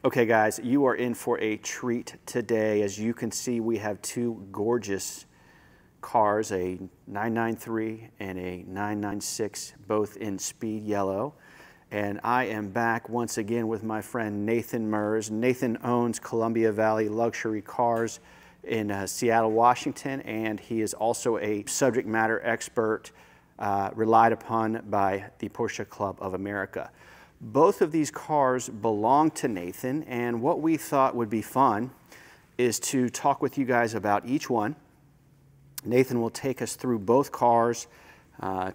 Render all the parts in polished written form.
Okay guys, you are in for a treat today. As you can see, we have two gorgeous cars, a 993 and a 996, both in speed yellow. And I am back once again with my friend Nathan Mers. Nathan owns Columbia Valley Luxury Cars in Seattle, Washington, and he is also a subject matter expert relied upon by the Porsche Club of America. Both of these cars belong to Nathan, and what we thought would be fun is to talk with you guys about each one. Nathan will take us through both cars,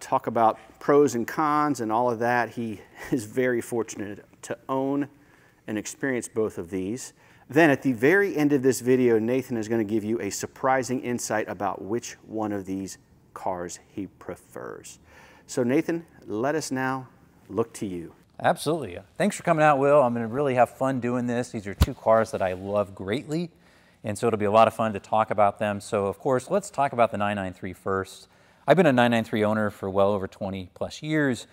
talk about pros and cons and all of that. He is very fortunate to own and experience both of these. Then at the very end of this video, Nathan is going to give you a surprising insight about which one of these cars he prefers. So Nathan, let us now look to you. Absolutely. Thanks for coming out, Will. I'm going to really have fun doing this. These are two cars that I love greatly, and so it'll be a lot of fun to talk about them. So, of course, let's talk about the 993 first. I've been a 993 owner for well over 20 plus years.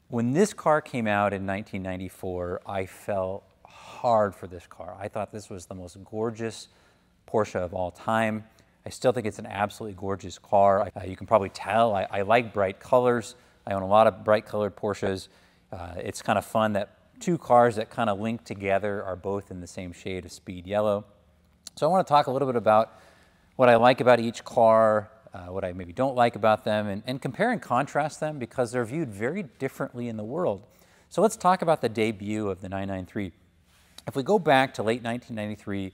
When this car came out in 1994, I fell hard for this car. I thought this was the most gorgeous Porsche of all time. I still think it's an absolutely gorgeous car. You can probably tell I like bright colors. I own a lot of bright colored Porsches. It's kind of fun that two cars that kind of link together are both in the same shade of speed yellow. So I want to talk a little bit about what I like about each car, what I maybe don't like about them, and compare and contrast them because they're viewed very differently in the world. So let's talk about the debut of the 993. If we go back to late 1993,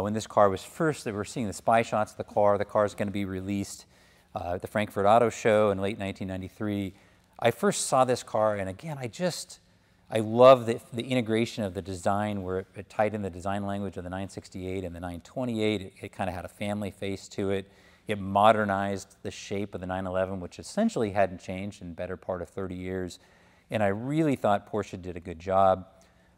when this car was first, they were seeing the spy shots of the car. The car is going to be released at the Frankfurt Auto Show in late 1993. I first saw this car, and again, I love the integration of the design where it tied in the design language of the 968 and the 928. It kind of had a family face to it. It modernized the shape of the 911, which essentially hadn't changed in the better part of 30 years. And I really thought Porsche did a good job.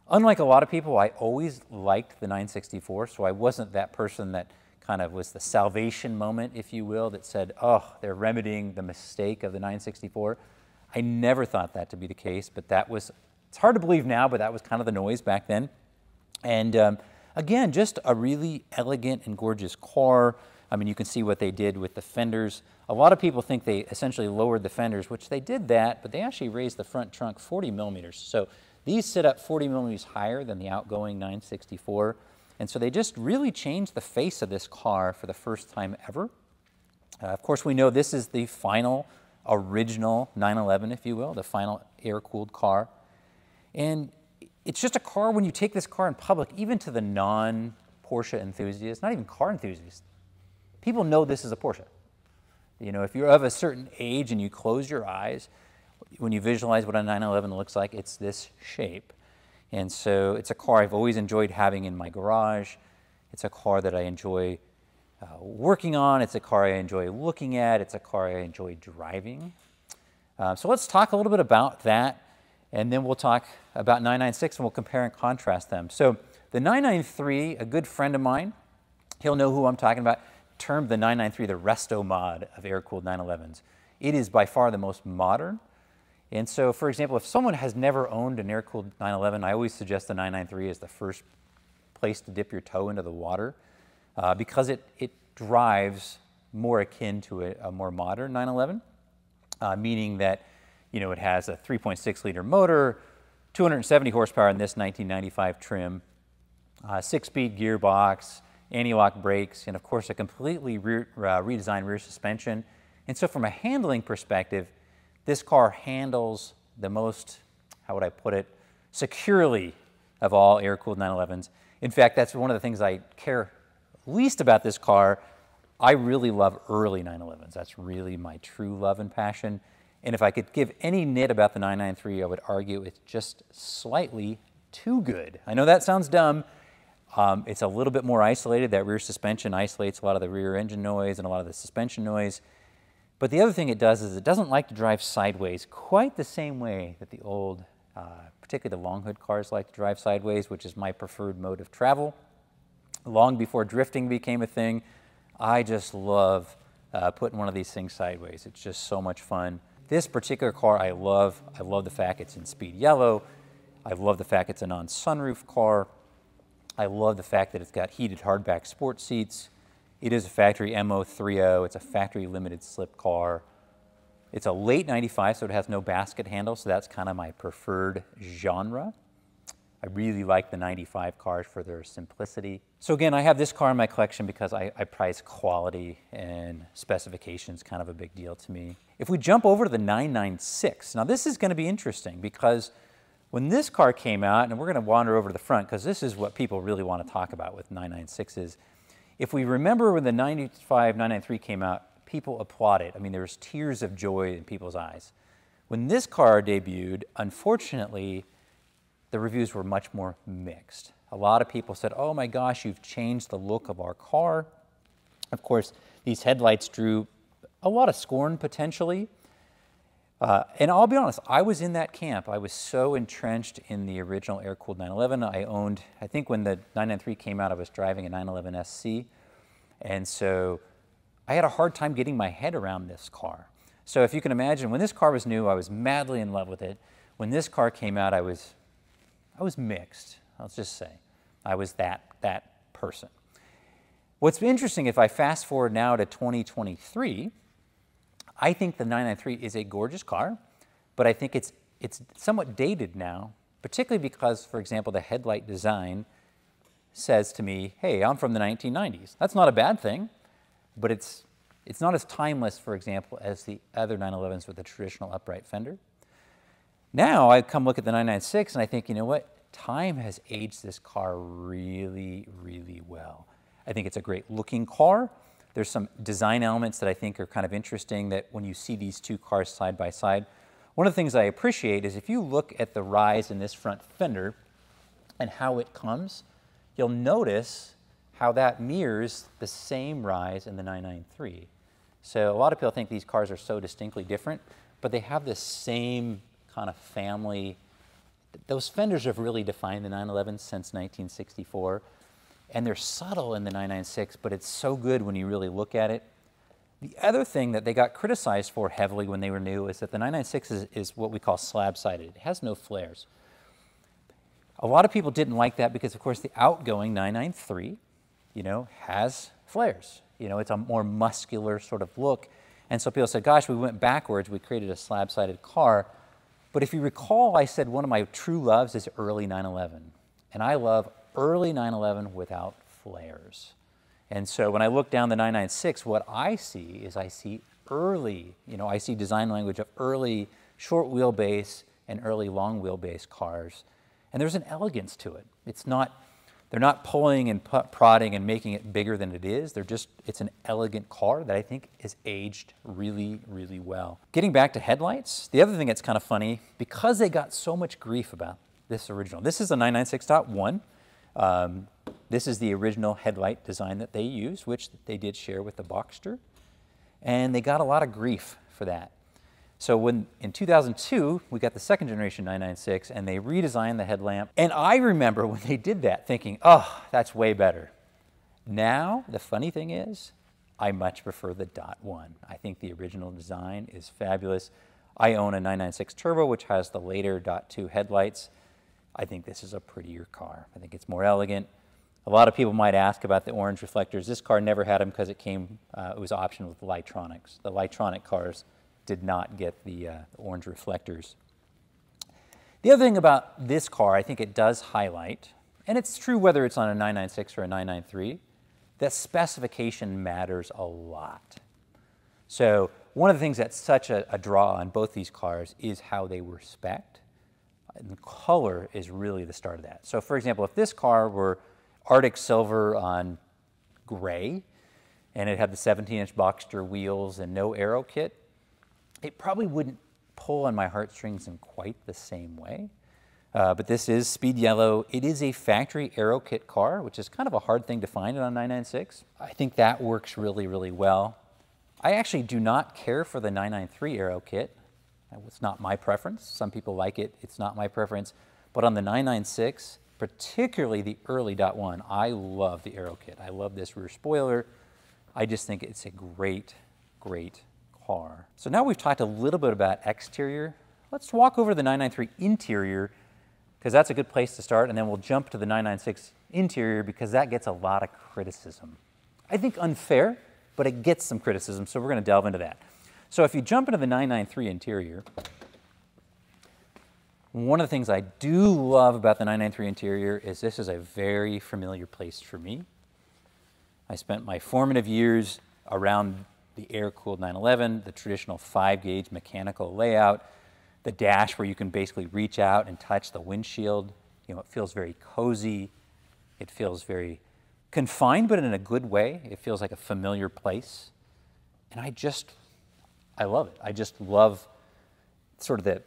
Unlike a lot of people, I always liked the 964, so I wasn't that person that kind of was the salvation moment, if you will, that said, oh, they're remedying the mistake of the 964. I never thought that to be the case, but that was, it's hard to believe now, but that was kind of the noise back then. And again, just a really elegant and gorgeous car. I mean, you can see what they did with the fenders. A lot of people think they essentially lowered the fenders, which they did that, but they actually raised the front trunk 40 millimeters. So these sit up 40 millimeters higher than the outgoing 964. And so they just really changed the face of this car for the first time ever. Of course, we know this is the final original 911, if you will, the final air-cooled car. And it's just a car, when you take this car in public, even to the non-Porsche enthusiast, not even car enthusiast, people know this is a Porsche. You know, if you're of a certain age and you close your eyes, when you visualize what a 911 looks like, it's this shape. And so it's a car I've always enjoyed having in my garage. It's a car that I enjoy working on. It's a car I enjoy looking at. It's a car I enjoy driving. So let's talk a little bit about that, and then we'll talk about 996 and we'll compare and contrast them. So the 993, a good friend of mine, he'll know who I'm talking about, termed the 993 the resto mod of air-cooled 911s. It is by far the most modern. And so, for example, if someone has never owned an air-cooled 911, I always suggest the 993 is the first place to dip your toe into the water because it drives more akin to a more modern 911, meaning that, you know, it has a 3.6-liter motor, 270 horsepower in this 1995 trim, 6-speed gearbox, anti-lock brakes, and of course a completely redesigned rear suspension. And so from a handling perspective, this car handles the most, how would I put it, securely of all air-cooled 911s. In fact, that's one of the things I care least about this car. I really love early 911s. That's really my true love and passion. And if I could give any nit about the 993, I would argue it's just slightly too good. I know that sounds dumb. It's a little bit more isolated. That rear suspension isolates a lot of the rear engine noise and a lot of the suspension noise. But the other thing it does is it doesn't like to drive sideways quite the same way that the old, particularly the long hood cars like to drive sideways, which is my preferred mode of travel. Long before drifting became a thing, I just love putting one of these things sideways. It's just so much fun. This particular car I love. I love the fact it's in speed yellow. I love the fact it's a non-sunroof car. I love the fact that it's got heated hardback sports seats. It is a factory MO30. It's a factory limited slip car. It's a late 95, so it has no basket handle, so that's kind of my preferred genre. I really like the 95 cars for their simplicity. So again, I have this car in my collection because I prize quality, and specifications kind of a big deal to me. If we jump over to the 996, now this is going to be interesting because when this car came out, and we're going to wander over to the front because this is what people really want to talk about with 996s. If we remember when the 95 993 came out, people applauded. I mean, there was tears of joy in people's eyes. When this car debuted, unfortunately, the reviews were much more mixed. A lot of people said, oh my gosh, you've changed the look of our car. Of course, these headlights drew a lot of scorn potentially. And I'll be honest, I was in that camp. I was so entrenched in the original air-cooled 911. I owned, I think when the 993 came out, I was driving a 911 SC. And so I had a hard time getting my head around this car. So if you can imagine, when this car was new, I was madly in love with it. When this car came out, I was mixed, I'll just say. I was that person. What's interesting, if I fast forward now to 2023, I think the 993 is a gorgeous car, but I think it's somewhat dated now, particularly because, for example, the headlight design says to me, hey, I'm from the 1990s. That's not a bad thing, but it's not as timeless, for example, as the other 911s with the traditional upright fender. Now I come look at the 996 and I think, you know what? Time has aged this car really, really well. I think it's a great looking car. There's some design elements that I think are kind of interesting that when you see these two cars side by side. One of the things I appreciate is if you look at the rise in this front fender and how it comes, you'll notice how that mirrors the same rise in the 993. So a lot of people think these cars are so distinctly different, but they have the same kind of family. Those fenders have really defined the 911 since 1964, and they're subtle in the 996, but it's so good when you really look at it. The other thing that they got criticized for heavily when they were new is that the 996 is what we call slab-sided. It has no flares. A lot of people didn't like that because, of course, the outgoing 993, has flares. It's a more muscular sort of look. And so people said, gosh, we went backwards. We created a slab-sided car. But if you recall, I said one of my true loves is early 911. And I love early 911 without flares. And so when I look down the 996, what I see is I see early, I see design language of early short wheelbase and early long wheelbase cars. And there's an elegance to it. They're not pulling and prodding and making it bigger than it is. It's an elegant car that I think is aged really, really well. Getting back to headlights, the other thing that's kind of funny, because they got so much grief about this original. This is a 996.1. This is the original headlight design that they used, which they did share with the Boxster. And they got a lot of grief for that. So in 2002, we got the second generation 996, and they redesigned the headlamp. And I remember when they did that thinking, oh, that's way better. Now, the funny thing is, I much prefer the .1. I think the original design is fabulous. I own a 996 Turbo, which has the later .2 headlights. I think this is a prettier car. I think it's more elegant. A lot of people might ask about the orange reflectors. This car never had them because it was optional with the Lightronics. The Lightronic cars did not get the orange reflectors. The other thing about this car, I think it does highlight, and it's true whether it's on a 996 or a 993, that specification matters a lot. So one of the things that's such a draw on both these cars is how they were spec'd. And the color is really the start of that. So for example, if this car were Arctic silver on gray, and it had the 17-inch Boxster wheels and no aero kit, it probably wouldn't pull on my heartstrings in quite the same way. But this is speed yellow. It is a factory aero kit car, which is kind of a hard thing to find on a 996. I think that works really, really well. I actually do not care for the 993 aero kit. It's not my preference. Some people like it. It's not my preference. But on the 996, particularly the early .1, I love the aero kit. I love this rear spoiler. I just think it's a great, great car. So now we've talked a little bit about exterior. Let's walk over the 993 interior, because that's a good place to start, and then we'll jump to the 996 interior because that gets a lot of criticism. I think unfair, but it gets some criticism, so we're going to delve into that. So if you jump into the 993 interior, one of the things I do love about the 993 interior is this is a very familiar place for me. I spent my formative years around the air-cooled 911, the traditional 5-gauge mechanical layout, the dash where you can basically reach out and touch the windshield. You know, it feels very cozy. It feels very confined, but in a good way. It feels like a familiar place. And I love it. I just love sort of the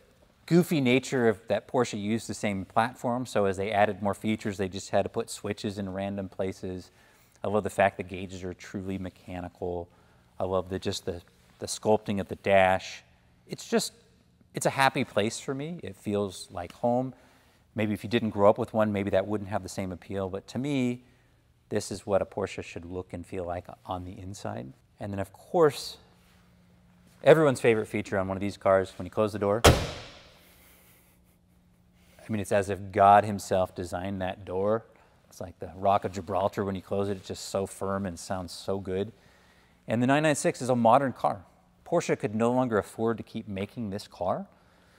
goofy nature of that Porsche used the same platform. So as they added more features, they just had to put switches in random places. I love the fact the gauges are truly mechanical. I love the sculpting of the dash. It's a happy place for me. It feels like home. Maybe if you didn't grow up with one, maybe that wouldn't have the same appeal. But to me, this is what a Porsche should look and feel like on the inside. And then, of course, everyone's favorite feature on one of these cars, when you close the door, I mean, it's as if God himself designed that door. It's like the Rock of Gibraltar. When you close it, it's just so firm and sounds so good. And the 996 is a modern car. Porsche could no longer afford to keep making this car.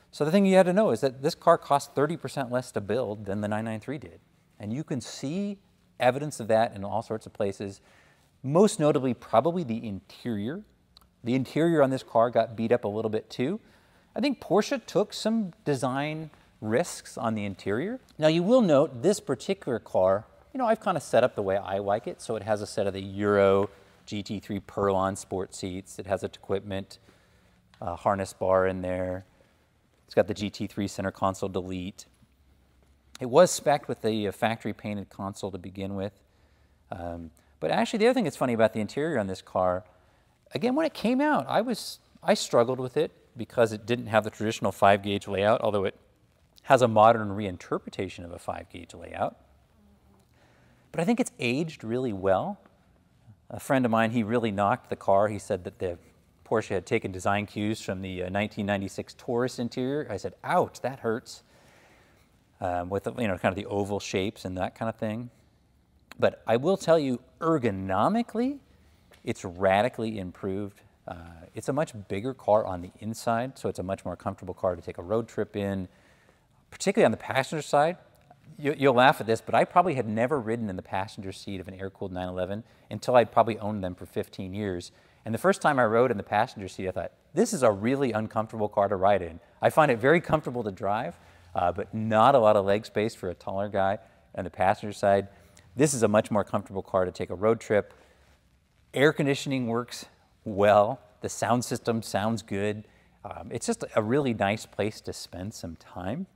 So the thing you had to know is that this car cost 30% less to build than the 993 did. And you can see evidence of that in all sorts of places. Most notably, probably the interior. The interior on this car got beat up a little bit too. I think Porsche took some design risks on the interior. Now you will note this particular car, you know, I've kind of set up the way I like it. So it has a set of the Euro GT3 Perlon sport seats. It has its equipment harness bar in there. It's got the GT3 center console delete. It was spec'd with the factory painted console to begin with. But actually the other thing that's funny about the interior on this car, again, when it came out, I struggled with it because it didn't have the traditional 5-gauge layout, although it has a modern reinterpretation of a 5-gauge layout. But I think it's aged really well. A friend of mine, he really knocked the car. He said that the Porsche had taken design cues from the 1996 Taurus interior. I said, ouch, that hurts. With the, kind of the oval shapes and that kind of thing. But I will tell you, ergonomically, it's radically improved. It's a much bigger car on the inside, so it's a much more comfortable car to take a road trip in. Particularly on the passenger side, you'll laugh at this, but I probably had never ridden in the passenger seat of an air-cooled 911 until I'd probably owned them for 15 years. And the first time I rode in the passenger seat, I thought, this is a really uncomfortable car to ride in. I find it very comfortable to drive, but not a lot of leg space for a taller guy on the passenger side. This is a much more comfortable car to take a road trip. Air conditioning works well. The sound system sounds good. It's just a really nice place to spend some time.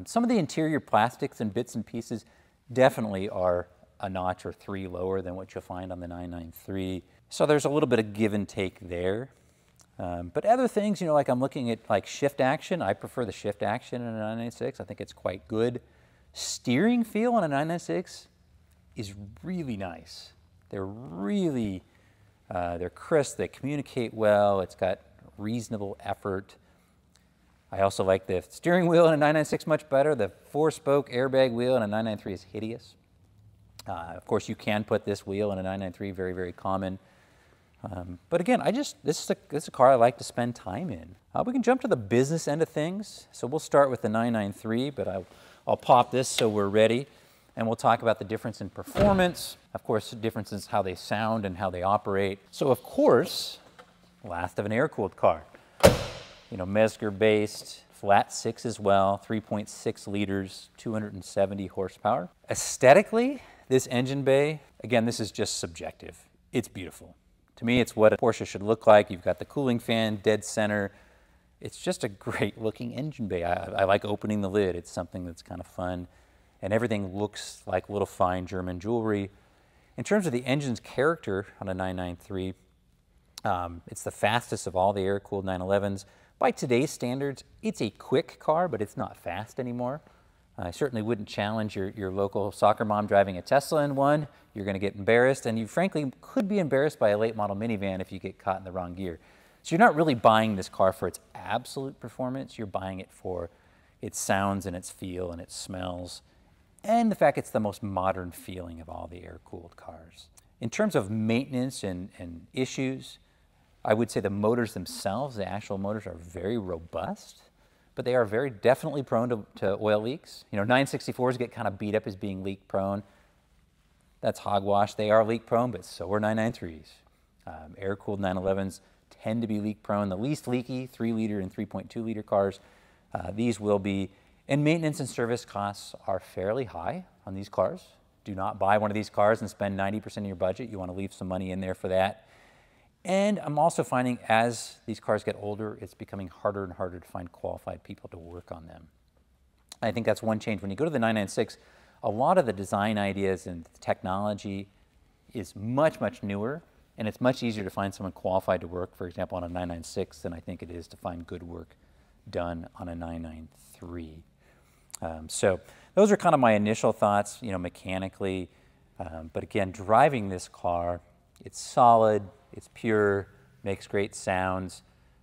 Some of the interior plastics and bits and pieces definitely are a notch or 3 lower than what you'll find on the 993. So there's a little bit of give and take there. But other things, like I'm looking at like shift action. I prefer the shift action in a 996. I think it's quite good. Steering feel on a 996 is really nice. They're really, they're crisp, they communicate well, it's got reasonable effort. I also like the steering wheel in a 996 much better. The 4-spoke airbag wheel in a 993 is hideous. Of course, you can put this wheel in a 993, very, very common. But again, this is a car I like to spend time in. We can jump to the business end of things. So we'll start with the 993, but I'll pop this so we're ready. And we'll talk about the difference in performance. Of course, the difference is how they sound and how they operate. So of course, last of an air-cooled car. Mezger-based, flat 6 as well, 3.6 liters, 270 horsepower. Aesthetically, this engine bay, again, this is just subjective. It's beautiful. To me, it's what a Porsche should look like. You've got the cooling fan dead center. It's just a great looking engine bay. I like opening the lid. It's something that's kind of fun. And everything looks like little fine German jewelry. In terms of the engine's character on a 993, it's the fastest of all the air-cooled 911s. By today's standards, it's a quick car, but it's not fast anymore. I certainly wouldn't challenge your local soccer mom driving a Tesla in one. You're going to get embarrassed, and you frankly could be embarrassed by a late model minivan if you get caught in the wrong gear. So you're not really buying this car for its absolute performance. You're buying it for its sounds and its feel and its smells, and the fact it's the most modern feeling of all the air-cooled cars. In terms of maintenance and issues, I would say the motors themselves, the actual motors, are very robust, but they are very definitely prone to oil leaks. You know, 964s get kind of beat up as being leak prone. That's hogwash. They are leak prone, but so are 993s. Air-cooled 911s tend to be leak prone. The least leaky 3-liter and 3.2-liter cars, these will be. And maintenance and service costs are fairly high on these cars. Do not buy one of these cars and spend 90% of your budget. You want to leave some money in there for that. And I'm also finding as these cars get older, it's becoming harder and harder to find qualified people to work on them. I think that's one change. When you go to the 996, a lot of the design ideas and the technology is much, much newer, and it's much easier to find someone qualified to work, for example, on a 996 than I think it is to find good work done on a 993. So those are kind of my initial thoughts, you know, mechanically. But again, driving this car, it's solid, it's pure, makes great sounds.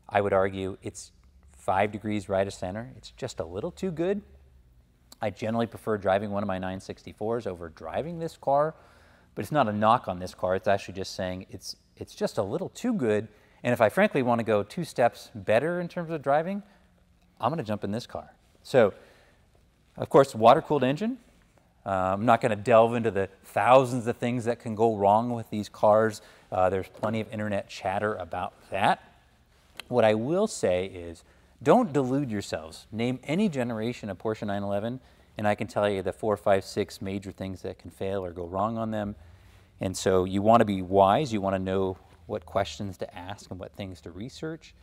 I would argue it's 5 degrees right of center. It's just a little too good. I generally prefer driving one of my 964s over driving this car, but it's not a knock on this car. It's actually just saying it's just a little too good. And if I frankly want to go 2 steps better in terms of driving, I'm going to jump in this car. So, of course, water-cooled engine. I'm not going to delve into the thousands of things that can go wrong with these cars. There's plenty of internet chatter about that. What I will say is, don't delude yourselves. Name any generation of Porsche 911, and I can tell you the 4, 5, 6 major things that can fail or go wrong on them. And so you want to be wise. You want to know what questions to ask and what things to research.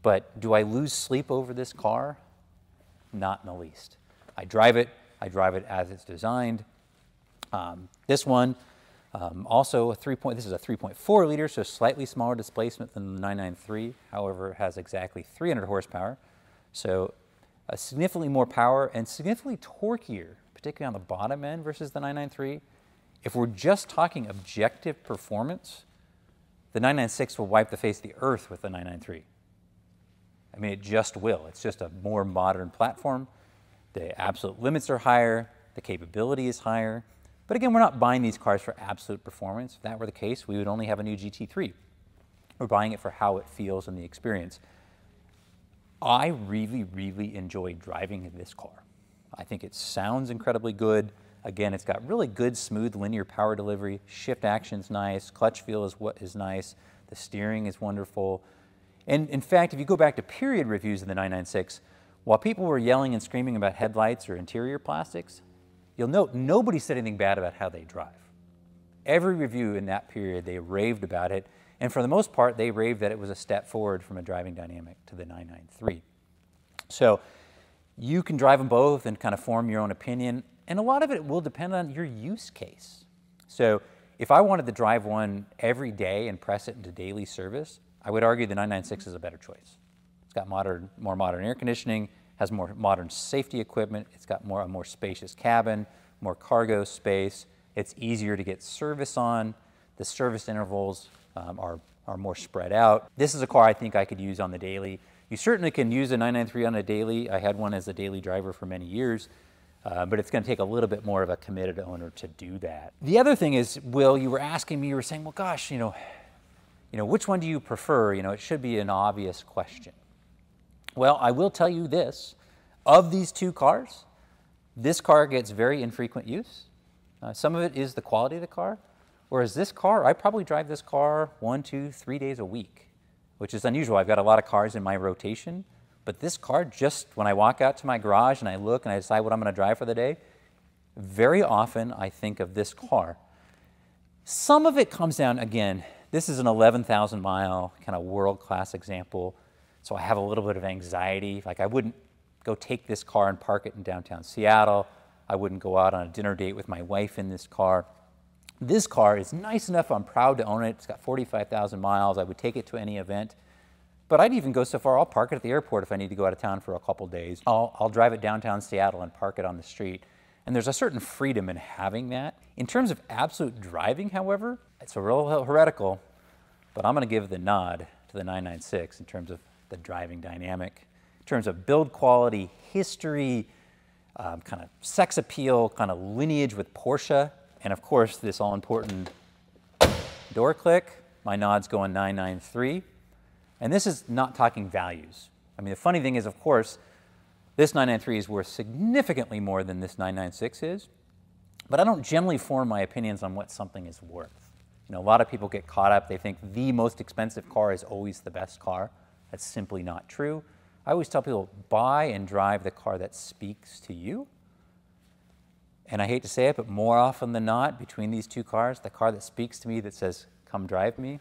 But do I lose sleep over this car? Not in the least. I drive it as it's designed. This one, also this is a 3.4 liter, so slightly smaller displacement than the 993. However, it has exactly 300 horsepower. So significantly more power and significantly torqueier, particularly on the bottom end versus the 993. If we're just talking objective performance, the 996 will wipe the face of the earth with the 993. I mean, it just will. It's just a more modern platform. The absolute limits are higher, the capability is higher. But again, we're not buying these cars for absolute performance. If that were the case, we would only have a new GT3. We're buying it for how it feels in the experience. I really, really enjoy driving this car. I think it sounds incredibly good. Again, it's got really good, smooth, linear power delivery. Shift action's nice. Clutch feel is nice. The steering is wonderful. And in fact, if you go back to period reviews of the 996, while people were yelling and screaming about headlights or interior plastics, you'll note nobody said anything bad about how they drive. Every review in that period, they raved about it. And for the most part, they raved that it was a step forward from a driving dynamic to the 993. So you can drive them both and kind of form your own opinion. And a lot of it will depend on your use case. So if I wanted to drive one every day and press it into daily service, I would argue the 996 is a better choice. It's got more modern air conditioning, has more modern safety equipment, it's got a more spacious cabin, more cargo space, it's easier to get service on, the service intervals are more spread out. This is a car I think I could use on the daily. You certainly can use a 993 on a daily. I had one as a daily driver for many years, but it's going to take a little bit more of a committed owner to do that. The other thing is, Will, you were asking me, you were saying, well, gosh, you know, which one do you prefer? You know, it should be an obvious question. Well, I will tell you this. Of these 2 cars, this car gets very infrequent use. Some of it is the quality of the car, whereas this car, I probably drive this car 1, 2, 3 days a week, which is unusual. I've got a lot of cars in my rotation, but this car, just when I walk out to my garage and I look and I decide what I'm going to drive for the day, very often I think of this car. Some of it comes down, again, this is an 11,000 mile kind of world-class example. So I have a little bit of anxiety. Like I wouldn't go take this car and park it in downtown Seattle. I wouldn't go out on a dinner date with my wife in this car. This car is nice enough. I'm proud to own it. It's got 45,000 miles. I would take it to any event. But I'd even go so far, I'll park it at the airport if I need to go out of town for a couple days. I'll drive it downtown Seattle and park it on the street. And there's a certain freedom in having that. In terms of absolute driving, however, it's a real heretical, but I'm going to give the nod to the 996 in terms of the driving dynamic. in terms of build quality, history, kind of sex appeal, kind of lineage with Porsche, and of course this all-important door click. My nod's going 993. And this is not talking values. I mean, the funny thing is, of course, this 993 is worth significantly more than this 996 is, but I don't generally form my opinions on what something is worth. You know, a lot of people get caught up. They think the most expensive car is always the best car. That's simply not true. I always tell people, buy and drive the car that speaks to you. And I hate to say it, but more often than not, between these two cars, the car that speaks to me that says, come drive me,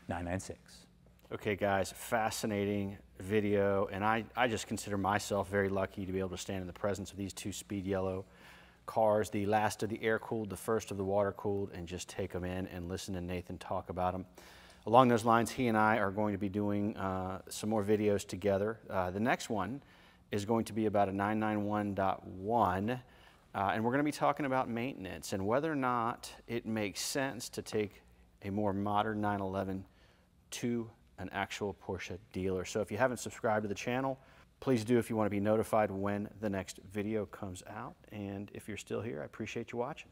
996. Okay, guys, fascinating video, and I just consider myself very lucky to be able to stand in the presence of these two speed yellow cars, the last of the air-cooled, the first of the water-cooled, and just take them in and listen to Nathan talk about them. Along those lines, he and I are going to be doing some more videos together. The next one is going to be about a 991.1, and we're going to be talking about maintenance and whether or not it makes sense to take a more modern 911 to an actual Porsche dealer. So if you haven't subscribed to the channel, please do if you want to be notified when the next video comes out. And if you're still here, I appreciate you watching.